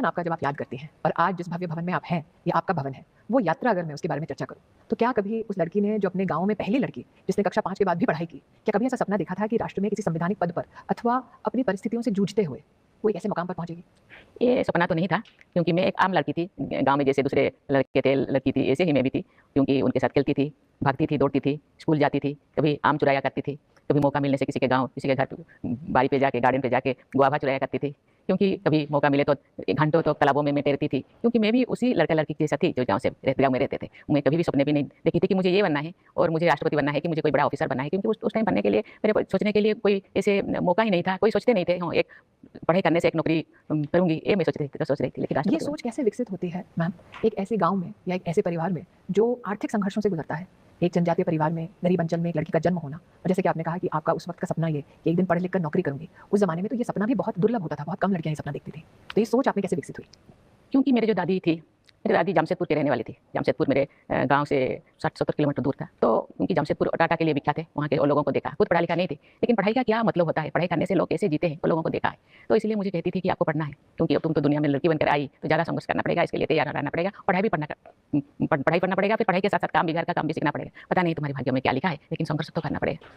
बचपन आपका जब आप याद करती हैं और आज जिस भव्य भवन में आप हैं, ये आपका भवन है, वो यात्रा अगर मैं उसके बारे में चर्चा करूँ, तो क्या कभी उस लड़की ने जो अपने गाँव में पहली लड़की, जिसने कक्षा 5 के बाद भी पढ़ाई की, क्या कभी ऐसा सपना देखा था कि राष्ट्र में किसी संवैधानिक पद पर अथवा अपनी परिस्थितियों से जूझते हुए वो एक ऐसे मुकाम पर पहुँचेगी? ये सपना तो नहीं था, क्योंकि मैं एक आम लड़की थी। गाँव में जैसे दूसरे लड़के थे, लड़की थी, ऐसे ही मैं भी थी। क्योंकि उनके साथ खेलती थी, भागती थी, दौड़ती थी, स्कूल जाती थी, कभी आम चुराया करती थी, कभी मौका मिलने से किसी के गाँव, किसी के घर पे बारी पे जाके, गार्डन पे जाके गुआभा चुराया करती थी। क्योंकि कभी मौका मिले तो घंटों तो तालाबों में मैं तैरती थी, क्योंकि मैं भी उसी लड़का-लड़की जैसा थी जो गाँव में रहते थे। मैं कभी भी सपने भी नहीं देखी थी कि मुझे ये बनना है और मुझे राष्ट्रपति बनना है, कि मुझे कोई बड़ा ऑफिसर बनना है, क्योंकि उस टाइम बनने के लिए मेरे को सोचने के लिए कोई ऐसे मौका ही नहीं था, कोई सोचते नहीं थे। हाँ, एक पढ़ाई करने से एक नौकरी करूँगी, ये मैं सोच रही थी, लेकिन ये राष्ट्रपति सोच कैसे विकसित होती है मैम, एक ऐसे गाँव में या एक ऐसे परिवार में जो आर्थिक संघर्षों से गुजरता है? एक जनजातीय परिवार में, गरीब अंचल में एक लड़की का जन्म होना और जैसे कि आपने कहा कि आपका उस वक़्त का सपना ये कि एक दिन पढ़ लिख कर नौकरी करूँगी। उस ज़माने में तो ये सपना भी बहुत दुर्लभ होता था, बहुत कम लड़कियाँ ये सपना देखती थी। तो ये सोच आप में कैसे विकसित हुई? क्योंकि मेरी जो दादी थी, मेरी दादी जमशेदपुर की रहने वाली थी। जमशेदपुर मेरे गाँव से 60-70 किलोमीटर दूर था। तो क्योंकि जमशेदपुर टाटा के लिए विख्यात है, वहाँ के लोगों को देखा। खुद पढ़ा लिखा नहीं थी, लेकिन पढ़ाई का क्या मतलब होता है, पढ़ाई करने से लोग कैसे जीते हैं, वो लोगों को देखा है। तो इसलिए मुझे कहती थी कि आपको पढ़ना है, क्योंकि अब तुम तो दुनिया में लड़की बनकर आई, तो ज़्यादा संघर्ष करना पड़ेगा, इसके लिए तैयार रहना पड़ेगा, पढ़ाई भी पढ़ना पड़ेगा, फिर पढ़ाई के साथ-साथ काम भी, घर का काम भी सीखना पड़ेगा। पता नहीं तुम्हारे भाग्यों में क्या लिखा है, लेकिन संघर्ष तो करना पड़ेगा।